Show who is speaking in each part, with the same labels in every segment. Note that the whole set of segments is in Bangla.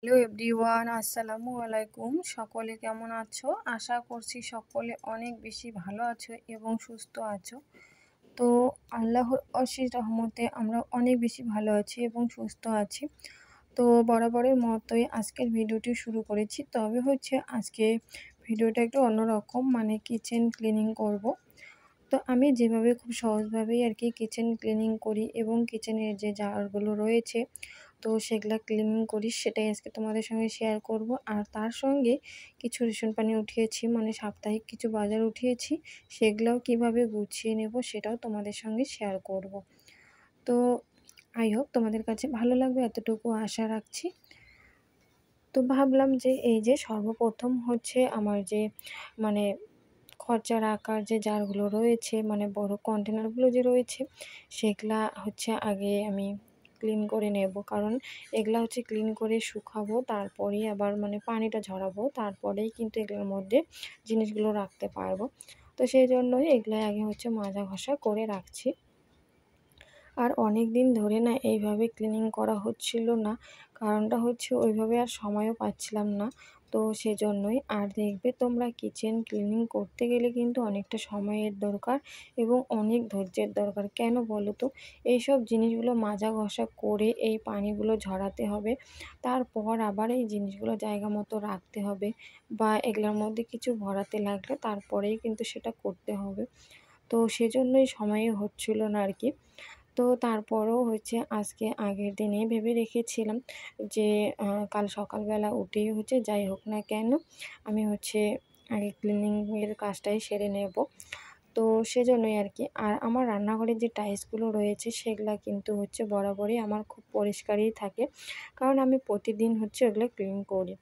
Speaker 1: হ্যালো এভরিওয়ান, আসসালামু আলাইকুম। সকলে কেমন আছো? আশা করছি সকলে অনেক বেশি ভালো আছো এবং সুস্থ আছো। তো আল্লাহর অশেষ রহমতে আমরা অনেক বেশি ভালো আছি এবং সুস্থ আছি। তো বরাবরের মতোই আজকের ভিডিওটি শুরু করেছি। তবে হচ্ছে আজকে ভিডিওটা একটু অন্যরকম, মানে কিচেন ক্লিনিং করব। তো আমি যেভাবে খুব সহজভাবেই আর কি কিচেন ক্লিনিং করি এবং কিচেনের যে জারগুলো রয়েছে তো সেগুলা ক্লিনিং করি, সেটাই আজকে তোমাদের সঙ্গে শেয়ার করব। আর তার সঙ্গে কিছু রেশন পানি উঠিয়েছি, মানে সাপ্তাহিক কিছু বাজার উঠিয়েছি, সেগুলাও কিভাবে গুছিয়ে নেব সেটাও তোমাদের সঙ্গে শেয়ার করব। তো আই হোপ তোমাদের কাছে ভালো লাগবে, এতটুকু আশা রাখছি। তো ভাবলাম যে এই যে সর্বপ্রথম হচ্ছে আমার যে মানে খরচার আকার যে জারগুলো রয়েছে, মানে বড় কন্টেনারগুলো যে রয়েছে, সেগুলা হচ্ছে আগে আমি ক্লিন করে নেব। কারণ এগুলা হচ্ছে ক্লিন করে শুকাবো, তারপরেই আবার মানে পানিটা ঝরাবো, তারপরেই কিন্তু এগুলোর মধ্যে জিনিসগুলো রাখতে পারবো। তো সেই জন্যই এগুলা আগে হচ্ছে মাজা ঘষা করে রাখছি। আর অনেক দিন ধরে না এইভাবে ক্লিনিং করা হচ্ছিল না, কারণটা হচ্ছে ওইভাবে আর সময়ও পাচ্ছিলাম না। তো সেজন্যই। আর দেখবে তোমরা কিচেন ক্লিনিং করতে গেলে কিন্তু অনেকটা সময়ের দরকার এবং অনেক ধৈর্যের দরকার। কেন বলো তো? এইসব জিনিসগুলো মাজা ঘষা করে এই পানিগুলো ঝরাতে হবে, তারপর আবার এই জিনিসগুলো জায়গা মতো রাখতে হবে, বা এগুলোর মধ্যে কিছু ভরাতে লাগলে তারপরেই কিন্তু সেটা করতে হবে। তো সেজন্যই সময়ে হচ্ছিল না আর কি। তো তারপরও হচ্ছে আজকে আগের দিনেই ভেবে রেখেছিলাম যে কাল সকালবেলা উঠেই হচ্ছে যাই হোক না কেন আমি হচ্ছে আগে ক্লিনিংয়ের কাজটাই সেরে নেব। তো সেজন্যই আর কি। আর আমার রান্নাঘরের যে টাইলসগুলো রয়েছে সেগুলা কিন্তু হচ্ছে বরাবরই আমার খুব পরিষ্কারই থাকে, কারণ আমি প্রতিদিন হচ্ছে ওগুলো ক্লিন করি।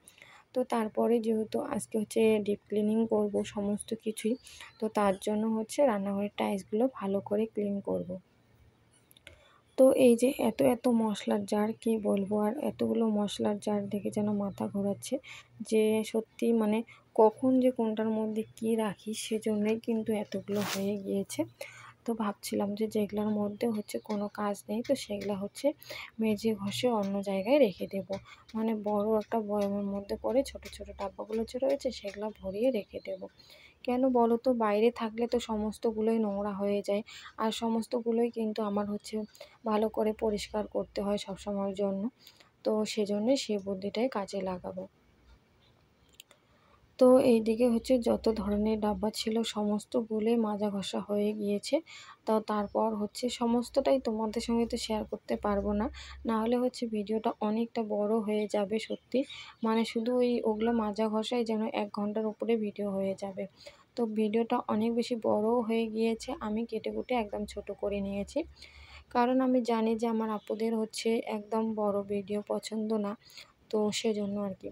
Speaker 1: তো তারপরে যেহেতু আজকে হচ্ছে ডিপ ক্লিনিং করব সমস্ত কিছুই, তো তার জন্য হচ্ছে রান্নাঘরের টাইলসগুলো ভালো করে ক্লিন করব। তো এই যে এত এত মশলার জার, কি বলবো আর, এতগুলো মশলার জার দেখে যেন মাথা ঘোরাচ্ছে, যে সত্যি মানে কখন যে কোনটার মধ্যে কি রাখি সেজন্যই কিন্তু এতগুলো হয়ে গিয়েছে। তো ভাবছিলাম যে যেগুলোর মধ্যে হচ্ছে কোনো কাজ নেই তো সেগুলো হচ্ছে মেজে ঘষে অন্য জায়গায় রেখে দেব। মানে বড় একটা বয়ামের মধ্যে করে ছোট ছোট ডাব্বাগুলো যে রয়েছে সেগুলো ভরিয়ে রেখে দেব। কেন বলো তো? বাইরে থাকলে তো সমস্তগুলোই নোংরা হয়ে যায়, আর সমস্তগুলোই কিন্তু আমার হচ্ছে ভালো করে পরিষ্কার করতে হয় সবসময়ের জন্য। তো সেজন্যই সেই বুদ্ধিটাই কাজে লাগাবো। তো এইদিকে হচ্ছে যত ধরনের ডাব্বা ছিল সমস্তগুলোই মাজা ঘষা হয়ে গিয়েছে। তো তারপর হচ্ছে সমস্তটাই তোমাদের সঙ্গে তো শেয়ার করতে পারবো না, না হলে হচ্ছে ভিডিওটা অনেকটা বড় হয়ে যাবে সত্যি। মানে শুধু ওগুলো মাজা ঘষাই যেন 1 ঘন্টার উপরে ভিডিও হয়ে যাবে। তো ভিডিওটা অনেক বেশি বড়ও হয়ে গিয়েছে, আমি কেটে কুটে একদম ছোট করে নিয়েছি। কারণ আমি জানি যে আমার আপুদের হচ্ছে একদম বড় ভিডিও পছন্দ না, তো সেজন্য আর কি।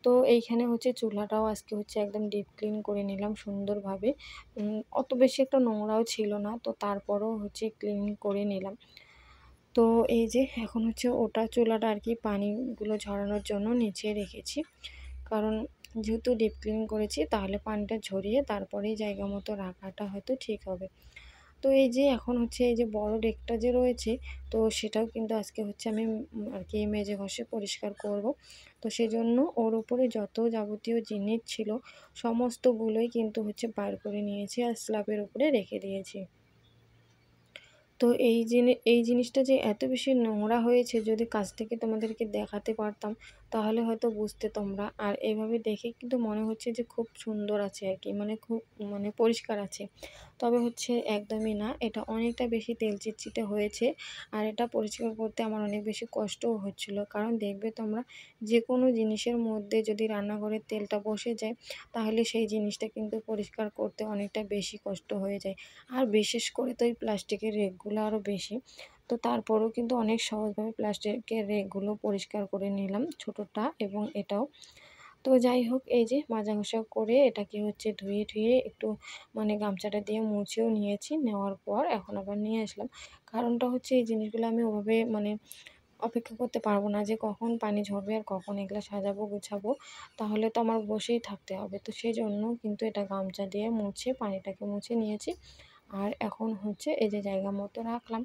Speaker 1: তো এইখানে হচ্ছে চুলাটাও আজকে হচ্ছে একদম ডিপ ক্লিন করে নিলাম সুন্দরভাবে। অত বেশি একটা নোংরাও ছিল না, তো তারপরেও হচ্ছে ক্লিন করে নিলাম। তো এই যে এখন হচ্ছে ওটা চুলাটা আর কি পানিগুলো ঝরানোর জন্য নিচে রেখেছি, কারণ যেহেতু ডিপ ক্লিন করেছি তাহলে পানিটা ঝরিয়ে তারপরেই জায়গা মতো রাখাটা হয়তো ঠিক হবে। তো এই যে এখন হচ্ছে এই যে বড় ডেকটা যে রয়েছে, তো সেটাও কিন্তু আজকে হচ্ছে আমি আর কি মেজে ঘষে পরিষ্কার করব। তো সেজন্য ওর উপরে যত যাবতীয় জিনিস ছিল সমস্তগুলোই কিন্তু হচ্ছে বার করে নিয়েছি আর স্ল্যাবের উপরে রেখে দিয়েছি। তো এই জিনিসটা যে এত বেশি নোংরা হয়েছে, যদি কাছ থেকে তোমাদেরকে দেখাতে পারতাম তাহলে হয়তো বুঝতে তোমরা। আর এভাবে দেখে কিন্তু মনে হচ্ছে যে খুব সুন্দর আছে আর কি, মানে খুব মানে পরিষ্কার আছে। তবে হচ্ছে একদমই না, এটা অনেকটা বেশি তেল চিটচিটে হয়েছে। আর এটা পরিষ্কার করতে আমার অনেক বেশি কষ্টও হচ্ছিল, কারণ দেখবে তোমরা যে কোনো জিনিসের মধ্যে যদি রান্নাঘরের তেলটা বসে যায় তাহলে সেই জিনিসটা কিন্তু পরিষ্কার করতে অনেকটা বেশি কষ্ট হয়ে যায়। আর বিশেষ করে তো এই প্লাস্টিকের রেকগুলো আরও বেশি। তো তারপরেও কিন্তু অনেক সহজভাবে প্লাস্টিকের রেকগুলো পরিষ্কার করে নিলাম, ছোটোটা এবং এটাও। তো যাই হোক, এই যে মাজা ঘষা করে এটাকে হচ্ছে ধুয়ে টুয়ে একটু মানে গামছাটা দিয়ে মুছেও নিয়েছি, নেওয়ার পর এখন আবার নিয়ে আসলাম। কারণটা হচ্ছে এই জিনিসগুলো আমি ওভাবে মানে অপেক্ষা করতে পারবো না যে কখন পানি ঝরবে আর কখন এগুলা সাজাবো গুছাবো, তাহলে তো আমার বসেই থাকতে হবে। তো সেই জন্য কিন্তু এটা গামছা দিয়ে মুছে পানিটাকে মুছে নিয়েছি। আর এখন হচ্ছে এই যে জায়গা মতো রাখলাম।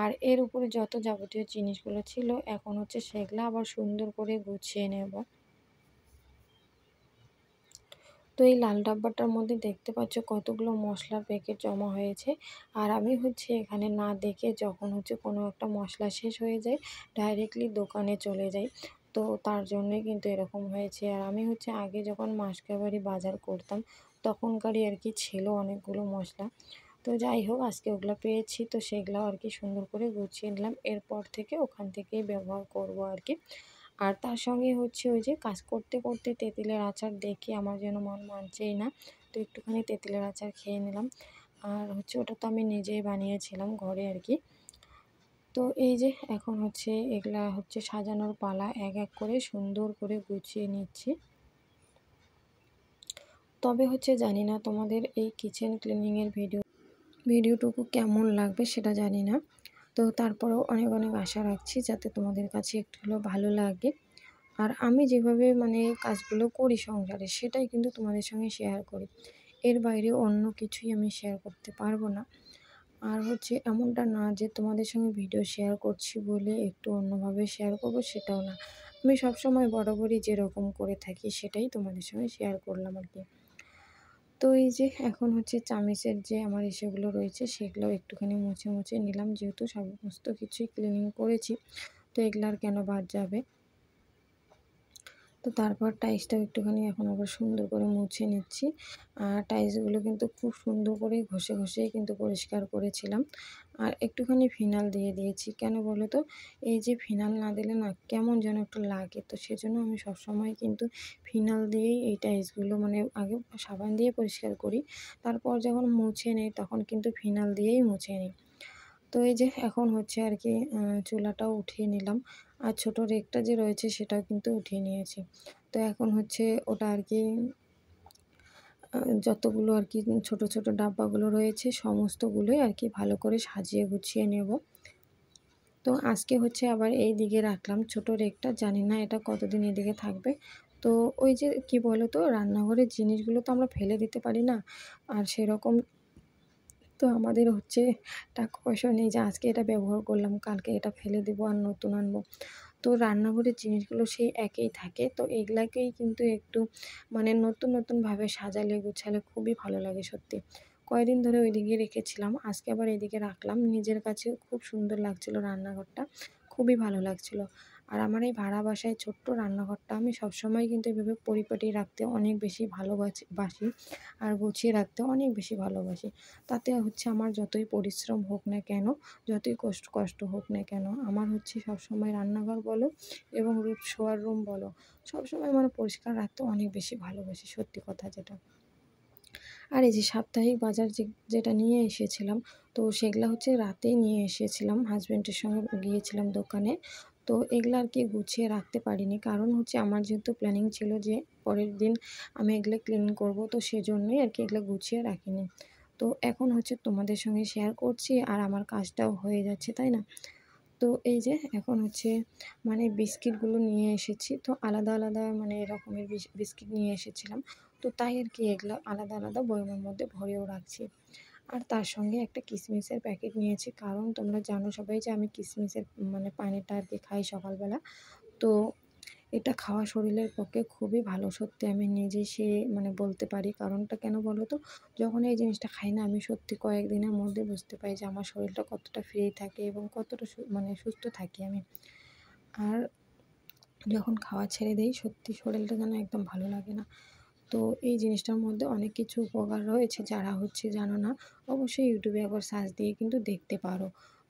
Speaker 1: আর এর উপরে যত যাবতীয় জিনিসগুলো ছিল এখন হচ্ছে সেগুলো আবার সুন্দর করে গুছিয়ে নেব। তো এই লাল ডাব্বাটার মধ্যে দেখতে পাচ্ছ কতগুলো মশলার প্যাকেট জমা হয়েছে। আর আমি হচ্ছে এখানে না দেখে যখন হচ্ছে কোনো একটা মশলা শেষ হয়ে যায় ডাইরেক্টলি দোকানে চলে যাই। তো তার জন্যই কিন্তু এরকম হয়েছে। আর আমি হচ্ছে আগে যখন মাসকাবারি বাজার করতাম তখনকারই আর কি ছিল অনেকগুলো মশলা। তো যাই হোক আজকে ওগুলো পেয়েছি, তো সেগুলো আর কি সুন্দর করে গুছিয়ে নিলাম। এরপর থেকে ওখান থেকেই ব্যবহার করব আর কি। আর তার সঙ্গে হচ্ছে ওই যে কাজ করতে করতে তেঁতুলের আচার দেখে আমার যেন মন মানছেই না। তো একটুখানি তেঁতুলের আচার খেয়ে নিলাম। আর হচ্ছে ওটা তো আমি নিজেই বানিয়েছিলাম ঘরে আর কি। তো এই যে এখন হচ্ছে এগুলা হচ্ছে সাজানোর পালা, এক এক করে সুন্দর করে গুছিয়ে নিচ্ছি। তবে হচ্ছে জানি না তোমাদের এই কিচেন ক্লিনিংয়ের ভিডিওটুকু কেমন লাগবে সেটা জানি না। তো তারপরেও অনেক অনেক আশা রাখছি যাতে তোমাদের কাছে একটু হলেও ভালো লাগে। আর আমি যেভাবে মানে কাজগুলো করি সংসারে সেটাই কিন্তু তোমাদের সঙ্গে শেয়ার করি। এর বাইরে অন্য কিছুই আমি শেয়ার করতে পারবো না। আর হচ্ছে এমনটা না যে তোমাদের সঙ্গে ভিডিও শেয়ার করছি বলে একটু অন্যভাবে শেয়ার করব, সেটাও না। আমি সবসময় বরাবরই যেরকম করে থাকি সেটাই তোমাদের সঙ্গে শেয়ার করলাম আর কি। তো এই যে এখন হচ্ছে চামিচের যে আমার ইসেগুলো রয়েছে সেগুলো একটুখানি মুছে মুছে নিলাম, যেহেতু সমস্ত কিছুই ক্লিনিং করেছি। তো এগুলো আর কেন বাদ যাবে। তো তারপর টাইলসটাও একটুখানি এখন আবার সুন্দর করে মুছে নিচ্ছি। আর টাইলসগুলো কিন্তু খুব সুন্দর করে ঘষে ঘষেই কিন্তু পরিষ্কার করেছিলাম। আর একটুখানি ফিনাল দিয়ে দিয়েছি, কেন বলো তো? এই যে ফিনাল না দিলে না কেমন যেন একটু লাগে, তো সেজন্য আমি সবসময় কিন্তু ফিনাল দিয়েই এই টাইলসগুলো মানে আগে সাবান দিয়ে পরিষ্কার করি, তারপর যখন মুছে নিই তখন কিন্তু ফিনাল দিয়েই মুছে নিই। তো এই যে এখন হচ্ছে আর কি চুলাটাও উঠিয়ে নিলাম। আর ছোট রেকটা যে রয়েছে সেটাও কিন্তু উঠিয়ে নিয়েছি। তো এখন হচ্ছে ওটা আর কি যতগুলো আর কি ছোট ছোট ডাব্বাগুলো রয়েছে সমস্তগুলোই আর কি ভালো করে সাজিয়ে গুছিয়ে নেব। তো আজকে হচ্ছে আবার এই দিকে রাখলাম ছোট রেকটা, জানি না এটা কতদিন এদিকে থাকবে। তো ওই যে কি বলো তো, রান্নাঘরের জিনিসগুলো তো আমরা ফেলে দিতে পারি না। আর সেরকম তো আমাদের হচ্ছে টাকা পয়সা নেই যে আজকে এটা ব্যবহার করলাম কালকে এটা ফেলে দেবো আর নতুন আনবো। তো রান্নাঘরের জিনিসগুলো সেই একই থাকে, তো এগুলাকেই কিন্তু একটু মানে নতুন নতুনভাবে সাজালে গুছালে খুবই ভালো লাগে সত্যি। কয়েকদিন ধরে ওইদিকে রেখেছিলাম, আজকে আবার এদিকে রাখলাম। নিজের কাছেও খুব সুন্দর লাগছিল রান্নাঘরটা, খুবই ভালো লাগছিল। আর আমার এই ভাড়া বাসায় ছোট্ট রান্নাঘরটা আমি সবসময় কিন্তু এভাবে পরিপাটি রাখতে অনেক বেশি বাসি আর গুছিয়ে রাখতে অনেক বেশি ভালোবাসি। তাতে হচ্ছে আমার যতই পরিশ্রম হোক না কেন, যতই কষ্ট হোক না কেন, আমার হচ্ছে সবসময় রান্নাঘর বলো এবং শোয়ার রুম বলো, সবসময় মানে পরিষ্কার রাখতে অনেক বেশি ভালোবাসি, সত্যি কথা যেটা। আর এই যে সাপ্তাহিক বাজার যেটা নিয়ে এসেছিলাম, তো সেগুলা হচ্ছে রাতেই নিয়ে এসেছিলাম, হাজব্যান্ডের সঙ্গে গিয়েছিলাম দোকানে। তো এগুলো আর কি গুছিয়ে রাখতে পারিনি, কারণ হচ্ছে আমার যেহেতু প্ল্যানিং ছিল যে পরের দিন আমি এগুলো ক্লিন করব, তো সেজন্যই আর কি এগুলো গুছিয়ে রাখিনি। তো এখন হচ্ছে তোমাদের সঙ্গে শেয়ার করছি আর আমার কাজটাও হয়ে যাচ্ছে, তাই না? তো এই যে এখন হচ্ছে মানে বিস্কিটগুলো নিয়ে এসেছি, তো আলাদা আলাদা মানে এরকমের বিস্কিট নিয়ে এসেছিলাম। তো তাই আর কি এগুলো আলাদা আলাদা বয়ামের মধ্যে ভরেও রাখছি। আর তার সঙ্গে একটা কিশমিশের প্যাকেট নিয়েছি, কারণ তোমরা জানো সবাই যে আমি কিশমিশের মানে পানিটা আর কি খাই সকালবেলা। তো এটা খাওয়া শরীরের পক্ষে খুবই ভালো, সত্যি আমি নিজে সে মানে বলতে পারি। কারণটা কেন বলো তো? যখন এই জিনিসটা খাই না আমি সত্যি কয়েকদিনের মধ্যে বুঝতে পারি যে আমার শরীরটা কতটা ফ্রি থাকে এবং কতটা মানে সুস্থ থাকি আমি। আর যখন খাওয়া ছেড়ে দেই সত্যি শরীরটা যেন একদম ভালো লাগে না। তো এই জিনিসটার মধ্যে অনেক কিছু উপকার রয়েছে, যারা হচ্ছে জানো না অবশ্যই ইউটিউবে একবার সার্চ দিয়ে কিন্তু দেখতে পারো।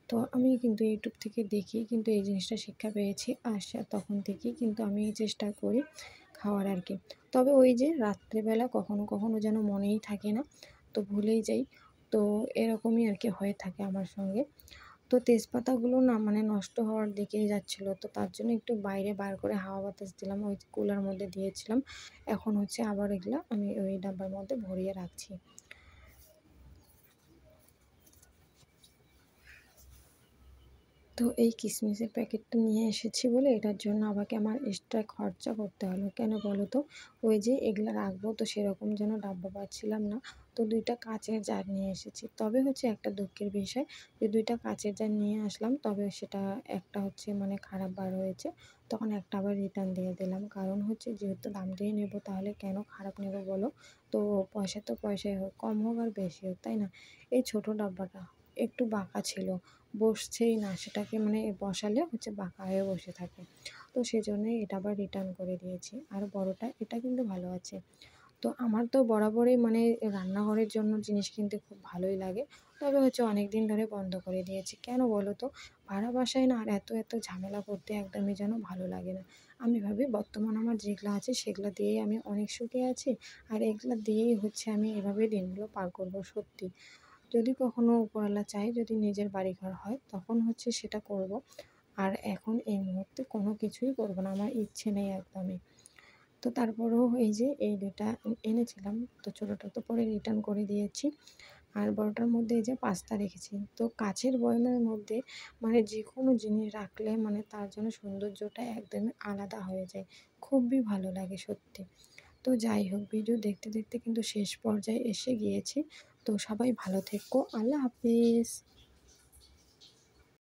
Speaker 1: তো আমি কিন্তু ইউটিউব থেকে দেখি কিন্তু এই জিনিসটা শিক্ষা পেয়েছি, আর তখন থেকেই কিন্তু আমি চেষ্টা করি খাওয়ার আর কি। তবে ওই যে রাত্রেবেলা কখনো কখনো যেন মনেই থাকে না, তো ভুলেই যাই। তো এরকমই আর কি হয়ে থাকে আমার সঙ্গে। তো তেজপাতাগুলো না মানে নষ্ট হওয়ার দিকেই যাচ্ছিলো, তো তার জন্য একটু বাইরে বার করে হাওয়া বাতাস দিলাম, ওই কুলার মধ্যে দিয়েছিলাম। এখন হচ্ছে আবার এগুলা আমি ওই ডাব্বার মধ্যে ভরিয়ে রাখছি। তো এই কিশমিশের প্যাকেটটা নিয়ে এসেছি বলে এটার জন্য আমাকে আমার এক্সট্রা খরচা করতে হলো, কেন বলো তো? ওই যে এগুলা রাখবো তো সেরকম যেন ডাব্বা পাচ্ছিলাম না। তো 2টা কাচের জার নিয়ে এসেছি। তবে হচ্ছে একটা দুঃখের বিষয় যে 2টা কাচের জার নিয়ে আসলাম, তবে সেটা একটা হচ্ছে মানে খারাপ বার হয়েছে। তখন একটা আবার রিটার্ন দিয়ে দিলাম। কারণ হচ্ছে যেহেতু দাম দিয়ে নেবো তাহলে কেন খারাপ নেবো বলো? তো পয়সা তো পয়সাই হোক, কম হোক আর বেশি হোক, তাই না? এই ছোট ডাব্বাটা একটু বাঁকা ছিল, বসছেই না, সেটাকে মানে বসালে হচ্ছে বাঁকা হয়ে বসে থাকে। তো সেজন্যই এটা আবার রিটার্ন করে দিয়েছি। আর বড়টা এটা কিন্তু ভালো আছে। তো আমার তো বরাবরই মানে রান্নাঘরের জন্য জিনিস কিনতে খুব ভালোই লাগে। তবে হচ্ছে অনেকদিন ধরে বন্ধ করে দিয়েছি। কেন বলো তো? ভাড়া বাসায় না আর এত ঝামেলা করতে একদমই যেন ভালো লাগে না। আমি ভাবি বর্তমান আমার যেগুলা আছে সেগুলা দিয়েই আমি অনেক সুখে আছি। আর এগুলা দিয়েই হচ্ছে আমি এভাবে দিনগুলো পার করব সত্যি। যদি কখনো উপরওয়ালা চায়, যদি নিজের বাড়িঘর হয় তখন হচ্ছে সেটা করব। আর এখন এই মুহূর্তে কোনো কিছুই করব না। আমার ইচ্ছে নেই একদমই। তো তারপরেও এই যে এই ২টা এনেছিলাম। তো ছোটোটা তো পরে রিটার্ন করে দিয়েছি। আর বড়টার মধ্যে এই যে পাস্তা রেখেছি। তো কাঁচের বয়ামের মধ্যে মানে যেকোনো জিনিস রাখলে মানে তার জন্য সৌন্দর্যটা একদমই আলাদা হয়ে যায়। খুবই ভালো লাগে সত্যি। তো যাই হোক, ভিডিও দেখতে কিন্তু শেষ পর্যায়ে এসে গিয়েছি। তো সবাই ভালো থেকো। আল্লাহ হাফিজ।